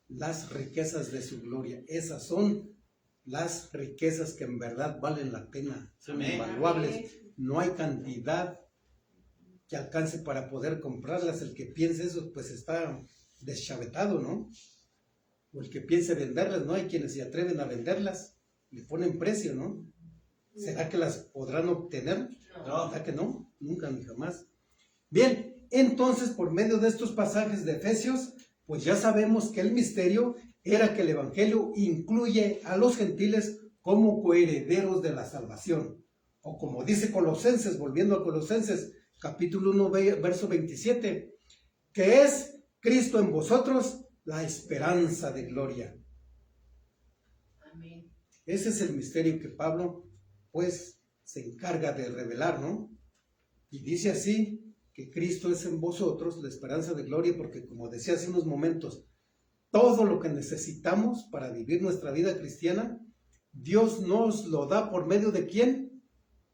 S1: Las riquezas de su gloria. Esas son las riquezas que en verdad valen la pena. Son
S4: Amén.
S1: invaluables. No hay cantidad que alcance para poder comprarlas. El que piense eso, pues está deschavetado, ¿no? O el que piense venderlas, ¿no? Hay quienes se atreven a venderlas, le ponen precio, ¿no? ¿Será que las podrán obtener?
S4: No.
S1: ¿Verdad que no? Nunca ni jamás. Bien, entonces por medio de estos pasajes de Efesios, pues ya sabemos que el misterio era que el Evangelio incluye a los gentiles como coherederos de la salvación. O como dice Colosenses, volviendo a Colosenses, capítulo 1, verso 27, que es Cristo en vosotros, la esperanza de gloria.
S3: Amén.
S1: Ese es el misterio que Pablo, pues, se encarga de revelar, ¿no? Y dice así, que Cristo es en vosotros, la esperanza de gloria, porque como decía hace unos momentos, todo lo que necesitamos para vivir nuestra vida cristiana, Dios nos lo da por medio de ¿quién?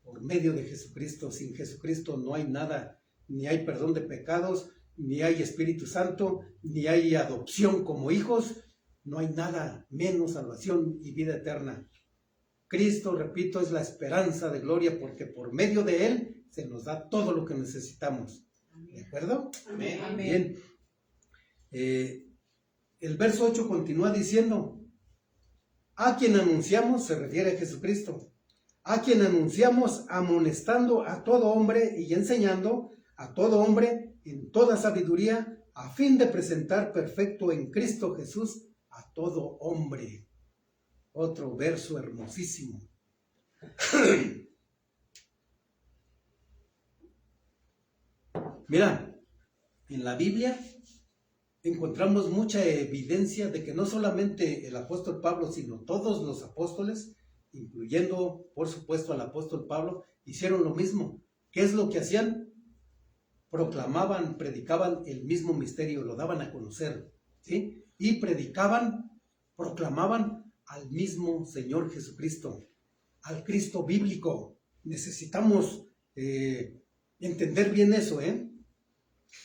S1: Por medio de Jesucristo. Sin Jesucristo no hay nada, ni hay perdón de pecados, ni hay Espíritu Santo, ni hay adopción como hijos, no hay nada, menos salvación y vida eterna. Cristo, repito, es la esperanza de gloria, porque por medio de Él se nos da todo lo que necesitamos. ¿De acuerdo?
S4: Amén.
S1: Bien. El verso 8 continúa diciendo, a quien anunciamos, se refiere a Jesucristo, a quien anunciamos amonestando a todo hombre y enseñando a todo hombre en toda sabiduría, a fin de presentar perfecto en Cristo Jesús a todo hombre. Otro verso hermosísimo. Mira, en la Biblia encontramos mucha evidencia de que no solamente el apóstol Pablo, sino todos los apóstoles, incluyendo por supuesto al apóstol Pablo, hicieron lo mismo. ¿Qué es lo que hacían? Proclamaban, predicaban el mismo misterio, lo daban a conocer, ¿sí? Y predicaban, proclamaban al mismo Señor Jesucristo, al Cristo bíblico. Necesitamos entender bien eso, ¿eh?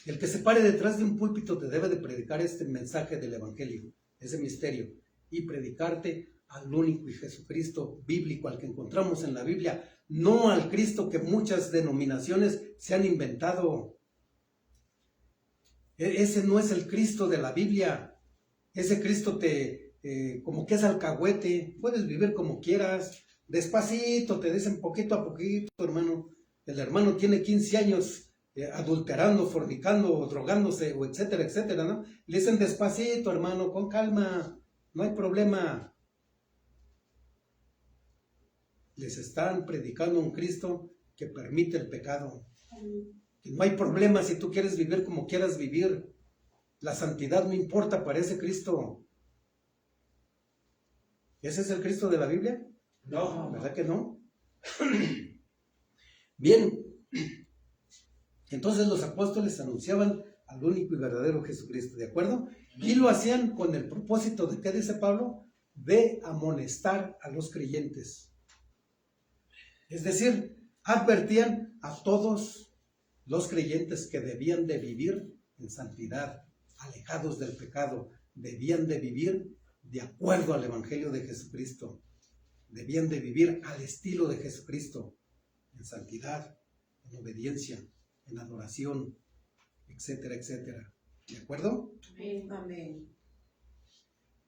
S1: El que se pare detrás de un púlpito te debe de predicar este mensaje del Evangelio, ese misterio, y predicarte al único y Jesucristo bíblico, al que encontramos en la Biblia, no al Cristo que muchas denominaciones se han inventado. Ese no es el Cristo de la Biblia. Ese Cristo como que es alcahuete, puedes vivir como quieras, despacito, te dicen poquito a poquito, hermano. El hermano tiene 15 años adulterando, fornicando, drogándose, o etcétera, etcétera, ¿no? Le dicen despacito, hermano, con calma, no hay problema. Les están predicando un Cristo que permite el pecado. Que no hay problema si tú quieres vivir como quieras vivir. La santidad no importa para ese Cristo. ¿Ese es el Cristo de la Biblia?
S4: No.
S1: ¿Verdad que no? Bien. Entonces los apóstoles anunciaban al único y verdadero Jesucristo, ¿de acuerdo? Y lo hacían con el propósito de, ¿qué dice Pablo? De amonestar a los creyentes. Es decir, advertían a todos los creyentes que debían de vivir en santidad, alejados del pecado, debían de vivir de acuerdo al Evangelio de Jesucristo, debían de vivir al estilo de Jesucristo, en santidad, en obediencia, en adoración, etcétera, etcétera. ¿De acuerdo?
S2: Amén.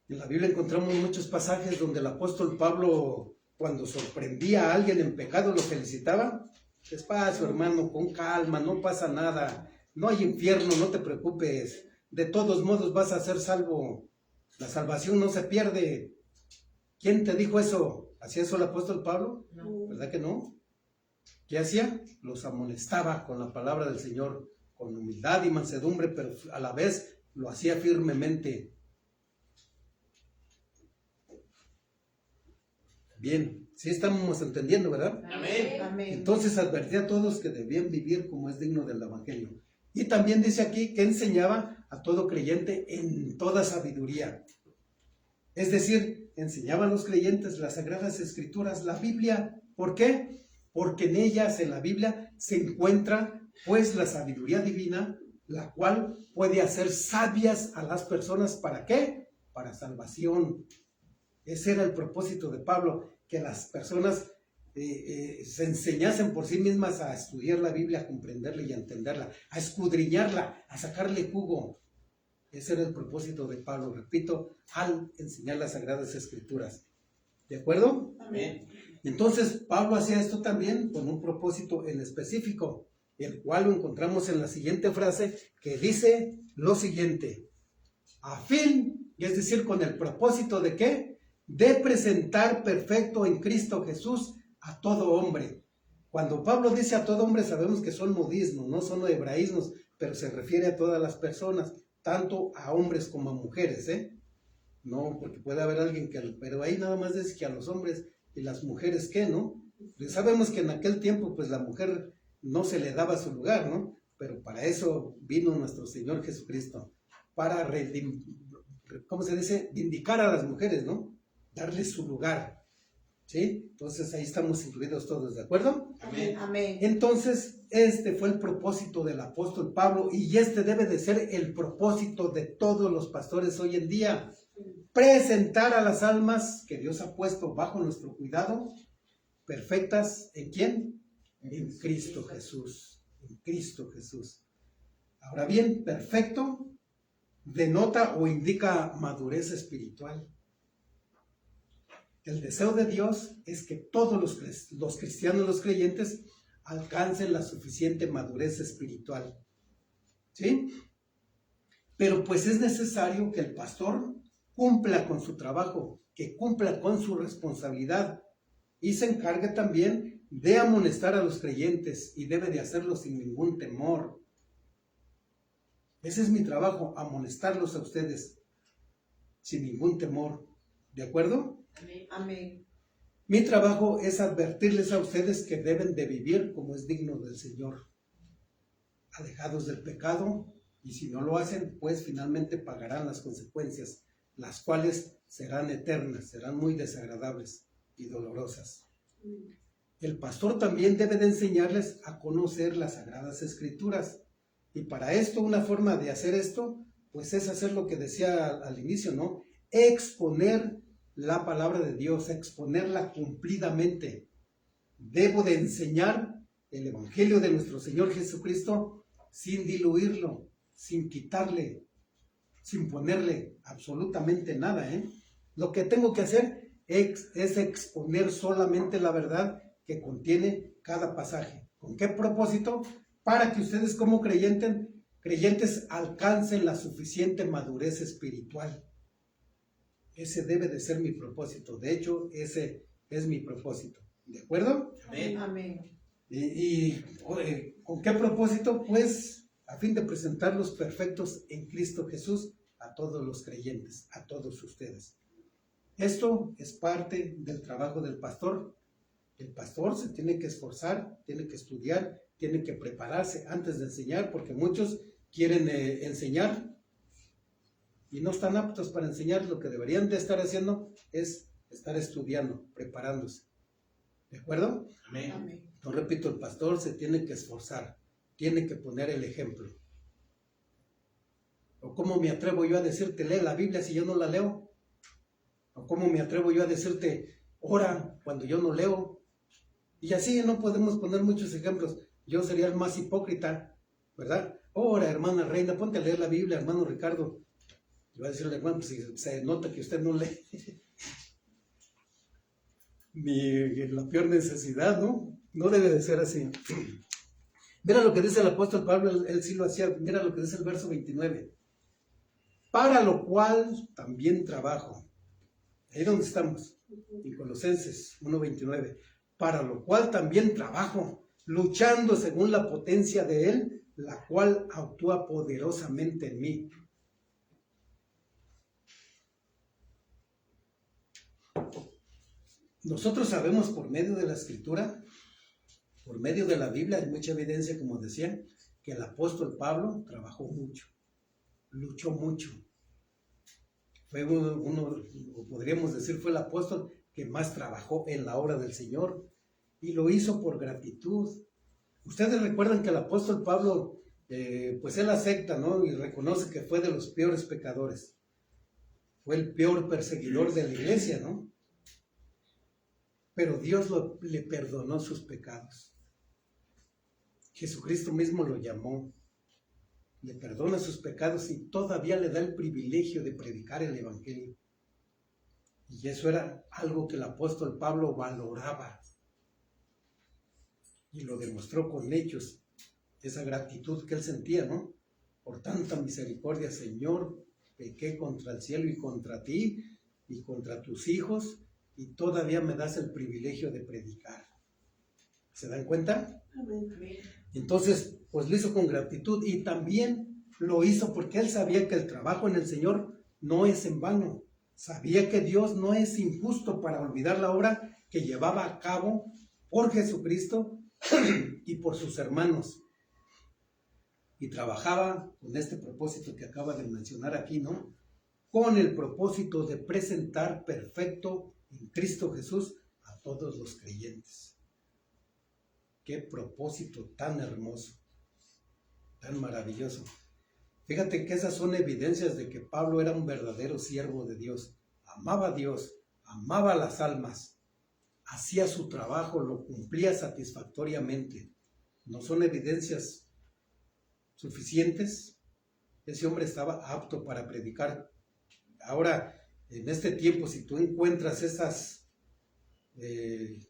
S1: En la Biblia encontramos muchos pasajes donde el apóstol Pablo, cuando sorprendía a alguien en pecado, lo felicitaba. Despacio, hermano, con calma, no pasa nada. No hay infierno, no te preocupes. De todos modos vas a ser salvo. La salvación no se pierde. ¿Quién te dijo eso? ¿Hacía eso el apóstol Pablo?
S3: No.
S1: ¿Verdad que no? ¿Qué hacía? Los amonestaba con la palabra del Señor, con humildad y mansedumbre, pero a la vez lo hacía firmemente. Bien, sí estamos entendiendo, ¿verdad?
S3: Amén.
S2: Amén.
S1: Entonces advertía a todos que debían vivir como es digno del Evangelio. Y también dice aquí que enseñaba a todo creyente en toda sabiduría. Es decir, enseñaba a los creyentes las Sagradas Escrituras, la Biblia. ¿Por qué? Porque en ellas, en la Biblia, se encuentra pues la sabiduría divina, la cual puede hacer sabias a las personas. ¿Para qué? Para salvación. Ese era el propósito de Pablo, que las personas se enseñasen por sí mismas a estudiar la Biblia, a comprenderla y a entenderla, a escudriñarla, a sacarle jugo. Ese era el propósito de Pablo, repito, al enseñar las Sagradas Escrituras. ¿De acuerdo?
S2: Amén.
S1: Entonces, Pablo hacía esto también con un propósito en específico, el cual lo encontramos en la siguiente frase, que dice lo siguiente: a fin, es decir, con el propósito de ¿qué? De presentar perfecto en Cristo Jesús a todo hombre. Cuando Pablo dice a todo hombre, sabemos que son modismos, no son hebraísmos, pero se refiere a todas las personas, tanto a hombres como a mujeres, No, porque puede haber alguien pero ahí nada más dice que a los hombres y las mujeres, ¿qué, no? Pues sabemos que en aquel tiempo, pues la mujer no se le daba su lugar, ¿no? Pero para eso vino nuestro Señor Jesucristo, para, ¿cómo se dice? Vindicar a las mujeres, ¿no? Darles su lugar, ¿sí? Entonces ahí estamos incluidos todos, ¿de acuerdo?
S2: Amén. Amén.
S1: Entonces, este fue el propósito del apóstol Pablo y este debe de ser el propósito de todos los pastores hoy en día. Presentar a las almas que Dios ha puesto bajo nuestro cuidado, perfectas, ¿en quién? En Cristo Jesús. En Cristo Jesús. Ahora bien, perfecto denota o indica madurez espiritual. El deseo de Dios es que todos los cristianos, los creyentes, alcancen la suficiente madurez espiritual. ¿Sí? Pero pues es necesario que el pastor cumpla con su trabajo, que cumpla con su responsabilidad y se encargue también de amonestar a los creyentes y debe de hacerlo sin ningún temor. Ese es mi trabajo, amonestarlos a ustedes sin ningún temor. ¿De acuerdo?
S3: Amén.
S2: Amén.
S1: Mi trabajo es advertirles a ustedes que deben de vivir como es digno del Señor, alejados del pecado, y si no lo hacen, pues finalmente pagarán las consecuencias, las cuales serán eternas, serán muy desagradables y dolorosas. El pastor también debe de enseñarles a conocer las Sagradas Escrituras, y para esto, una forma de hacer esto, pues es hacer lo que decía al inicio, ¿no? Exponer la palabra de Dios, exponerla cumplidamente. Debo de enseñar el Evangelio de nuestro Señor Jesucristo sin diluirlo, sin quitarle, sin ponerle absolutamente nada, Lo que tengo que hacer es exponer solamente la verdad que contiene cada pasaje. ¿Con qué propósito? Para que ustedes como creyentes alcancen la suficiente madurez espiritual. Ese debe de ser mi propósito. De hecho, ese es mi propósito. ¿De acuerdo?
S3: Amén.
S2: Amén.
S1: ¿Y con qué propósito? Pues a fin de presentarlos perfectos en Cristo Jesús a todos los creyentes, a todos ustedes. Esto es parte del trabajo del pastor. El pastor se tiene que esforzar, tiene que estudiar, tiene que prepararse antes de enseñar, porque muchos quieren enseñar y no están aptos para enseñar. Lo que deberían de estar haciendo es estar estudiando, preparándose. ¿De acuerdo?
S3: Amén.
S2: Amén.
S1: Yo repito, el pastor se tiene que esforzar, tiene que poner el ejemplo. ¿O cómo me atrevo yo a decirte, lee la Biblia si yo no la leo? ¿O cómo me atrevo yo a decirte, ora cuando yo no leo? Y así no podemos poner muchos ejemplos. Yo sería el más hipócrita, ¿verdad? Ora, hermana Reina, ponte a leer la Biblia, hermano Ricardo. Y va a decirle, hermano, pues si se nota que usted no lee. Ni la peor necesidad, ¿no? No debe de ser así. Mira lo que dice el apóstol Pablo, él sí lo hacía. Mira lo que dice el verso 29. Para lo cual también trabajo. Ahí donde estamos, en Colosenses 1:29. Para lo cual también trabajo, luchando según la potencia de Él, la cual actúa poderosamente en mí. Nosotros sabemos por medio de la Escritura, por medio de la Biblia, hay mucha evidencia, como decían, que el apóstol Pablo trabajó mucho, luchó mucho. Fue uno, o podríamos decir, fue el apóstol que más trabajó en la obra del Señor y lo hizo por gratitud. Ustedes recuerdan que el apóstol Pablo, pues él acepta, ¿no? Y reconoce que fue de los peores pecadores. Fue el peor perseguidor de la iglesia, ¿no? Pero Dios le perdonó sus pecados. Jesucristo mismo lo llamó. Le perdona sus pecados y todavía le da el privilegio de predicar el evangelio. Y eso era algo que el apóstol Pablo valoraba. Y lo demostró con hechos, esa gratitud que él sentía, ¿no? Por tanta misericordia, Señor, pequé contra el cielo y contra ti y contra tus hijos, y todavía me das el privilegio de predicar. ¿Se dan cuenta?
S2: Amén.
S1: Entonces, pues lo hizo con gratitud y también lo hizo porque él sabía que el trabajo en el Señor no es en vano. Sabía que Dios no es injusto para olvidar la obra que llevaba a cabo por Jesucristo y por sus hermanos. Y trabajaba con este propósito que acaba de mencionar aquí, ¿no? Con el propósito de presentar perfecto en Cristo Jesús a todos los creyentes. Qué propósito tan hermoso, tan maravilloso. Fíjate que esas son evidencias de que Pablo era un verdadero siervo de Dios. Amaba a Dios, amaba a las almas, hacía su trabajo, lo cumplía satisfactoriamente. ¿No son evidencias suficientes? Ese hombre estaba apto para predicar. Ahora, en este tiempo, si tú encuentras esas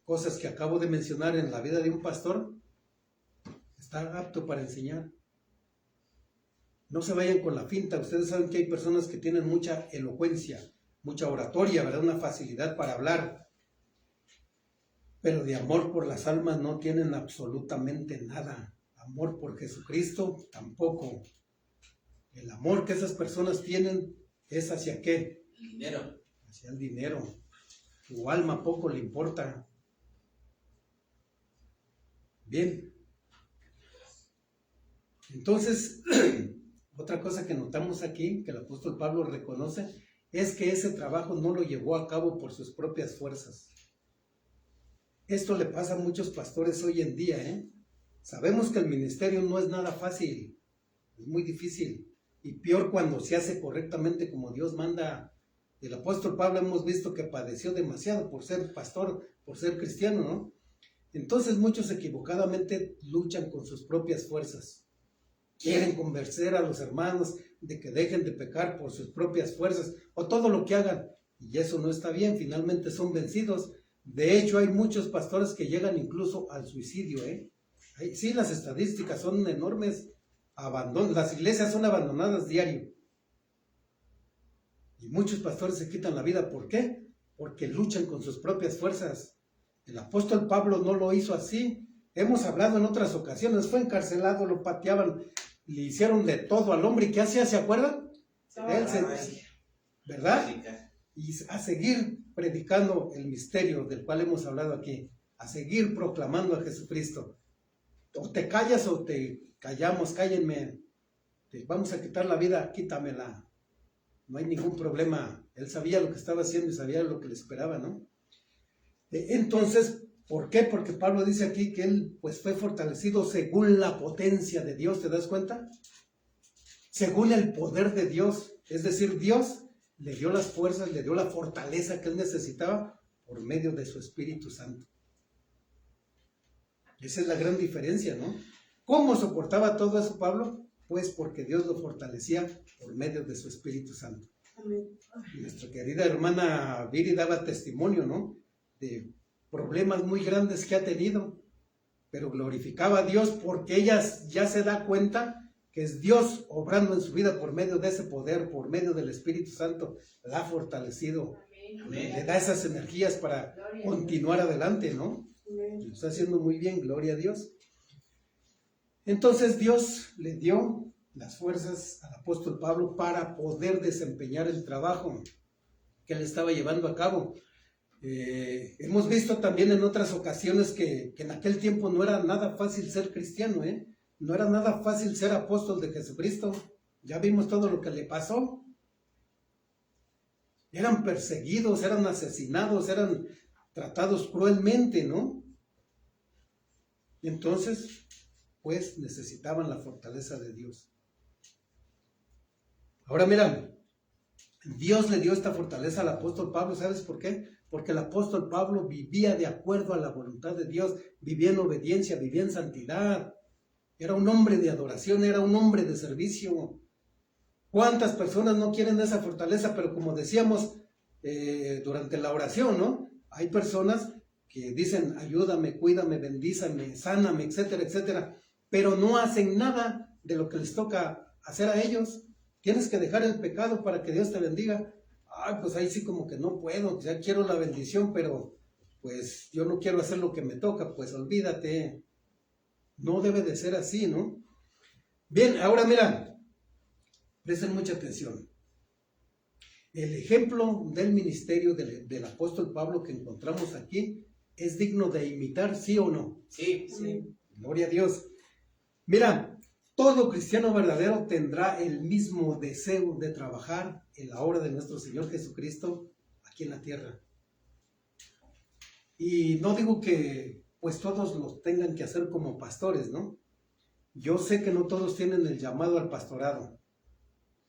S1: cosas que acabo de mencionar en la vida de un pastor, está apto para enseñar. No se vayan con la finta. Ustedes saben que hay personas que tienen mucha elocuencia, mucha oratoria, ¿verdad? Una facilidad para hablar, pero de amor por las almas no tienen absolutamente nada. Amor por Jesucristo tampoco. El amor que esas personas tienen es ¿hacia qué?
S4: El dinero.
S1: Hacia el dinero. Tu alma poco le importa. Bien. Entonces, otra cosa que notamos aquí, que el apóstol Pablo reconoce, es que ese trabajo no lo llevó a cabo por sus propias fuerzas. Esto le pasa a muchos pastores hoy en día, ¿eh? Sabemos que el ministerio no es nada fácil, es muy difícil, y peor cuando se hace correctamente como Dios manda. El apóstol Pablo hemos visto que padeció demasiado por ser pastor, por ser cristiano, ¿no? Entonces muchos equivocadamente luchan con sus propias fuerzas. Quieren convencer a los hermanos de que dejen de pecar por sus propias fuerzas o todo lo que hagan. Y eso no está bien, finalmente son vencidos. De hecho, hay muchos pastores que llegan incluso al suicidio, ¿eh? Sí, las estadísticas son enormes. Las iglesias son abandonadas diario. Y muchos pastores se quitan la vida. ¿Por qué? Porque luchan con sus propias fuerzas. El apóstol Pablo no lo hizo así. Hemos hablado en otras ocasiones. Fue encarcelado, lo pateaban, le hicieron de todo al hombre. ¿Y qué hacía? ¿Se acuerdan? ¿Verdad? Y a seguir predicando el misterio del cual hemos hablado aquí. A seguir proclamando a Jesucristo. O te callas o te callamos, cállenme. Te vamos a quitar la vida, quítamela. No hay ningún problema. Él sabía lo que estaba haciendo y sabía lo que le esperaba, ¿no? Entonces, ¿por qué? Porque Pablo dice aquí que él pues fue fortalecido según la potencia de Dios, ¿te das cuenta? Según el poder de Dios. Es decir, Dios le dio las fuerzas, le dio la fortaleza que él necesitaba por medio de su Espíritu Santo. Esa es la gran diferencia, ¿no? ¿Cómo soportaba todo eso Pablo? pues porque Dios lo fortalecía por medio de su Espíritu Santo.
S2: Amén.
S1: Y nuestra querida hermana Viri daba testimonio, ¿no? De problemas muy grandes que ha tenido, pero glorificaba a Dios porque ella ya se da cuenta que es Dios obrando en su vida por medio de ese poder, por medio del Espíritu Santo, la ha fortalecido, le da esas energías para continuar adelante, ¿no?
S2: Amén.
S1: Lo está haciendo muy bien, gloria a Dios. Entonces Dios le dio las fuerzas al apóstol Pablo para poder desempeñar el trabajo que él estaba llevando a cabo. Hemos visto también en otras ocasiones que en aquel tiempo no era nada fácil ser cristiano, no era nada fácil ser apóstol de Jesucristo. Ya vimos todo lo que le pasó. Eran perseguidos, eran asesinados, eran tratados cruelmente, ¿no? Entonces, pues necesitaban la fortaleza de Dios. Ahora mira, Dios le dio esta fortaleza al apóstol Pablo, ¿sabes por qué? Porque el apóstol Pablo vivía de acuerdo a la voluntad de Dios, vivía en obediencia, vivía en santidad. Era un hombre de adoración, era un hombre de servicio. ¿Cuántas personas no quieren esa fortaleza? Pero como decíamos durante la oración, ¿no? Hay personas que dicen, ayúdame, cuídame, bendízame, sáname, etcétera, etcétera, pero no hacen nada de lo que les toca hacer a ellos. Tienes que dejar el pecado para que Dios te bendiga. Ay, pues ahí sí como que no puedo, ya quiero la bendición, pero pues yo no quiero hacer lo que me toca, pues olvídate. No debe de ser así, ¿no? Bien, ahora mira, presten mucha atención. El ejemplo del ministerio del apóstol Pablo que encontramos aquí es digno de imitar, ¿sí o no?
S4: Sí.
S2: Amén.
S1: Gloria a Dios. Mira, todo cristiano verdadero tendrá el mismo deseo de trabajar en la obra de nuestro Señor Jesucristo aquí en la tierra. Y no digo que pues todos lo tengan que hacer como pastores, ¿no? Yo sé que no todos tienen el llamado al pastorado,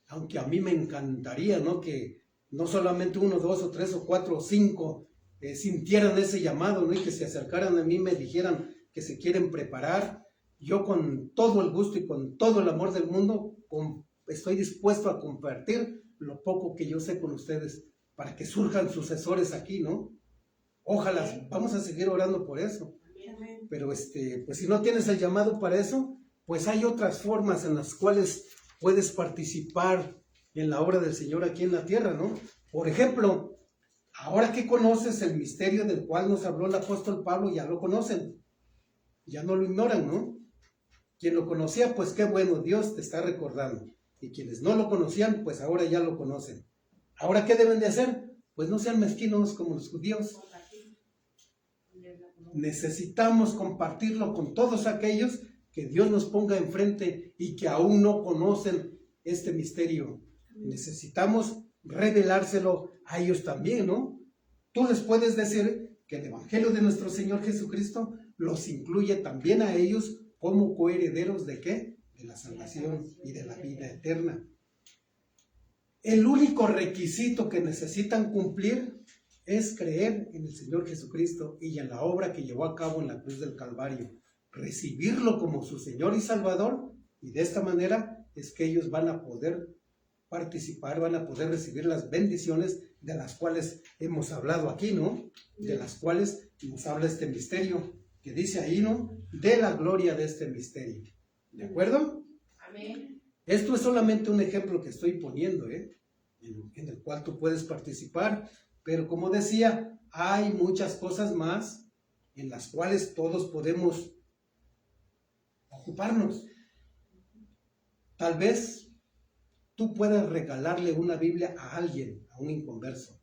S1: aunque a mí me encantaría, ¿no? Que no solamente 1, 2 o 3 o 4 o 5 sintieran ese llamado, ¿no? Y que se acercaran a mí y me dijeran que se quieren preparar. Yo con todo el gusto y con todo el amor del mundo estoy dispuesto a compartir lo poco que yo sé con ustedes para que surjan sucesores aquí, ¿no? Ojalá, vamos a seguir orando por eso.
S2: Amén.
S1: Pero pues si no tienes el llamado para eso, pues hay otras formas en las cuales puedes participar en la obra del Señor aquí en la tierra, ¿no? Por ejemplo, ahora que conoces el misterio del cual nos habló el apóstol Pablo, ya lo conocen, ya no lo ignoran, ¿no? Quien lo conocía, pues qué bueno, Dios te está recordando. Y quienes no lo conocían, pues ahora ya lo conocen. ¿Ahora qué deben de hacer? Pues no sean mezquinos como los judíos. Necesitamos compartirlo con todos aquellos que Dios nos ponga enfrente y que aún no conocen este misterio. Necesitamos revelárselo a ellos también, ¿no? Tú les puedes decir que el Evangelio de nuestro Señor Jesucristo los incluye también a ellos como coherederos ¿de qué? De la salvación y de la vida eterna. El único requisito que necesitan cumplir es creer en el Señor Jesucristo y en la obra que llevó a cabo en la cruz del Calvario, recibirlo como su Señor y Salvador, y de esta manera es que ellos van a poder participar, van a poder recibir las bendiciones de las cuales hemos hablado aquí, ¿no? De las cuales nos habla este misterio, que dice ahí, ¿no? De la gloria de este misterio. ¿De acuerdo?
S3: Amén.
S1: Esto es solamente un ejemplo que estoy poniendo, en el cual tú puedes participar. Pero como decía, hay muchas cosas más en las cuales todos podemos ocuparnos. Tal vez tú puedas regalarle una Biblia a alguien, a un inconverso.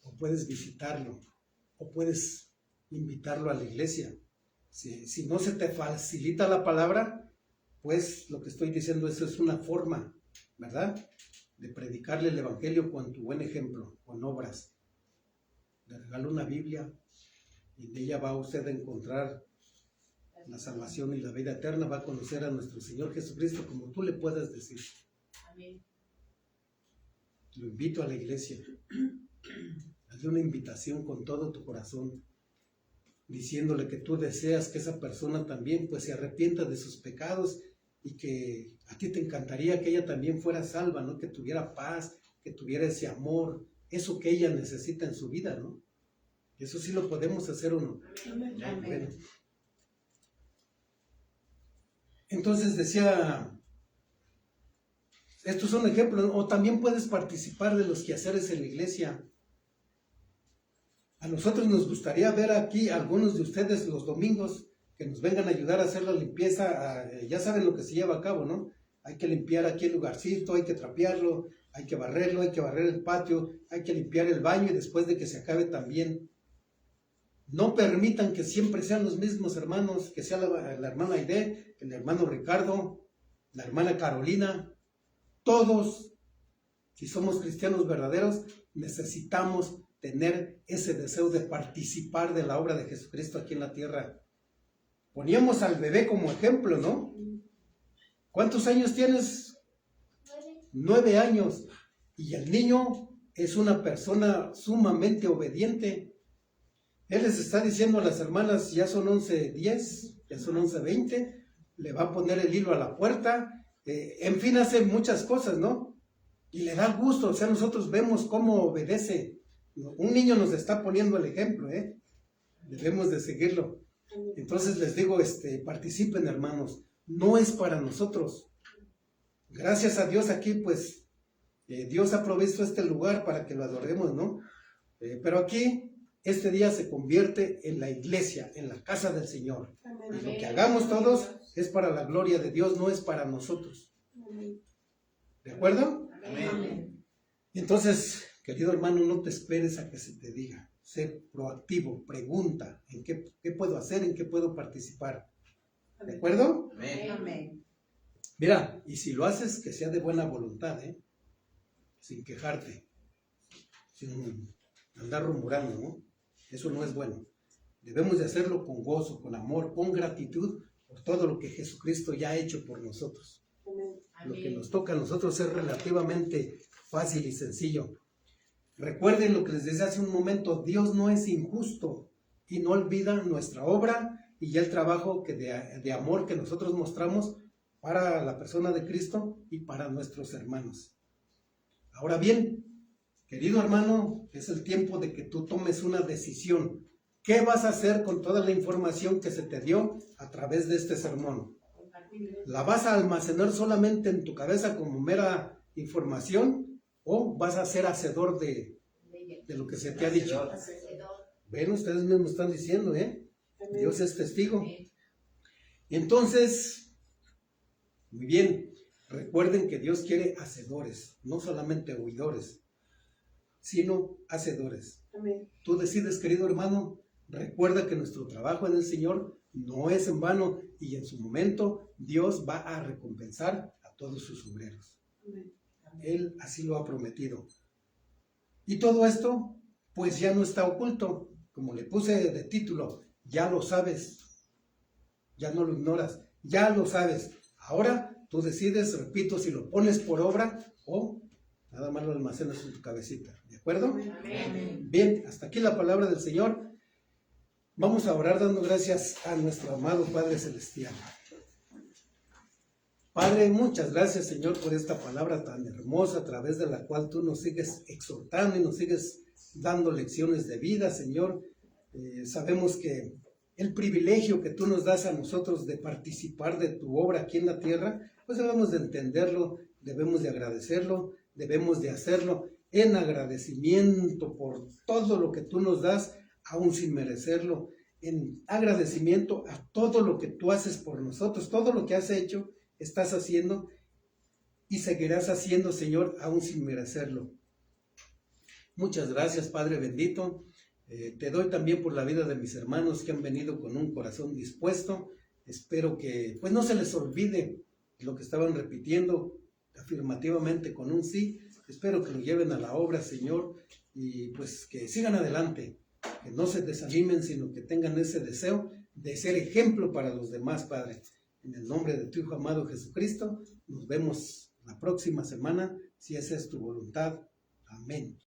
S1: O puedes visitarlo. O puedes invitarlo a la iglesia. Si no se te facilita la palabra, pues lo que estoy diciendo, eso es una forma, ¿verdad?, de predicarle el Evangelio con tu buen ejemplo, con obras. Le regalo una Biblia y en ella va usted a encontrar la salvación y la vida eterna, va a conocer a nuestro Señor Jesucristo como tú le puedas decir.
S3: Amén.
S1: Lo invito a la iglesia. Hazle una invitación con todo tu corazón, diciéndole que tú deseas que esa persona también pues se arrepienta de sus pecados y que a ti te encantaría que ella también fuera salva, ¿no? Que tuviera paz, que tuviera ese amor, eso que ella necesita en su vida, ¿no? Eso sí lo podemos hacer o no.
S2: Amén.
S1: Bueno. Entonces decía, estos son ejemplos, ¿no? O también puedes participar de los quehaceres en la iglesia. A nosotros nos gustaría ver aquí a algunos de ustedes los domingos que nos vengan a ayudar a hacer la limpieza. Ya saben lo que se lleva a cabo, ¿no? Hay que limpiar aquí el lugarcito, hay que trapearlo, hay que barrerlo, hay que barrer el patio, hay que limpiar el baño y después de que se acabe también. No permitan que siempre sean los mismos hermanos, que sea la hermana Aide, el hermano Ricardo, la hermana Carolina. Todos, si somos cristianos verdaderos, necesitamos tener ese deseo de participar de la obra de Jesucristo aquí en la tierra. Poníamos al bebé como ejemplo, ¿no? ¿Cuántos años tienes? 9 años. Y el niño es una persona sumamente obediente. Él les está diciendo a las hermanas, ya son 11:10, ya son 11:20, le va a poner el hilo a la puerta, en fin, hace muchas cosas, ¿no? Y le da gusto, o sea, nosotros vemos cómo obedece. Un niño nos está poniendo el ejemplo, debemos de seguirlo. Entonces les digo, participen, hermanos, no es para nosotros. Gracias a Dios aquí, pues, Dios ha provisto este lugar para que lo adoremos, ¿no? Pero aquí, este día se convierte en la iglesia, en la casa del Señor. Y lo que hagamos todos es para la gloria de Dios, no es para nosotros. ¿De acuerdo?
S3: Amén.
S1: Entonces, querido hermano, no te esperes a que se te diga. Sé proactivo, pregunta, ¿en qué puedo hacer? ¿En qué puedo participar? ¿De acuerdo?
S3: Amén.
S1: Mira, y si lo haces, que sea de buena voluntad, sin quejarte, sin andar rumorando, ¿no? Eso no es bueno. Debemos de hacerlo con gozo, con amor, con gratitud por todo lo que Jesucristo ya ha hecho por nosotros. Lo que nos toca a nosotros es relativamente fácil y sencillo. Recuerden lo que les decía hace un momento, Dios no es injusto y no olvida nuestra obra y ya el trabajo de amor que nosotros mostramos para la persona de Cristo y para nuestros hermanos. Ahora bien, querido hermano, es el tiempo de que tú tomes una decisión. ¿Qué vas a hacer con toda la información que se te dio a través de este sermón? ¿La vas a almacenar solamente en tu cabeza como mera información o vas a ser hacedor de lo que se te ha dicho? Ven, ustedes mismos están diciendo, Dios es testigo. Entonces, muy bien, recuerden que Dios quiere hacedores, no solamente oidores, sino hacedores.
S2: Amén.
S1: Tú decides, querido hermano, recuerda que nuestro trabajo en el Señor no es en vano y en su momento Dios va a recompensar a todos sus obreros.
S2: Amén.
S1: Él así lo ha prometido. Y todo esto, pues ya no está oculto. Como le puse de título, ya lo sabes, ya no lo ignoras, ya lo sabes. Ahora tú decides, repito, si lo pones por obra o nada más lo almacenas en tu cabecita. ¿De acuerdo?
S3: Amén.
S1: Bien, hasta aquí la palabra del Señor. Vamos a orar dando gracias a nuestro amado Padre Celestial. Padre, muchas gracias, Señor, por esta palabra tan hermosa a través de la cual tú nos sigues exhortando y nos sigues dando lecciones de vida, Señor. Sabemos que el privilegio que tú nos das a nosotros de participar de tu obra aquí en la tierra, pues debemos de entenderlo, debemos de agradecerlo, debemos de hacerlo en agradecimiento por todo lo que tú nos das, aún sin merecerlo, en agradecimiento a todo lo que tú haces por nosotros, todo lo que has hecho, estás haciendo y seguirás haciendo, Señor, aún sin merecerlo. Muchas gracias, Padre bendito. Te doy también por la vida de mis hermanos que han venido con un corazón dispuesto. Espero que pues no se les olvide lo que estaban repitiendo afirmativamente con un sí. Espero que lo lleven a la obra, Señor, y pues que sigan adelante, que no se desanimen, sino que tengan ese deseo de ser ejemplo para los demás, Padre. En el nombre de tu Hijo amado Jesucristo, nos vemos la próxima semana, si esa es tu voluntad. Amén.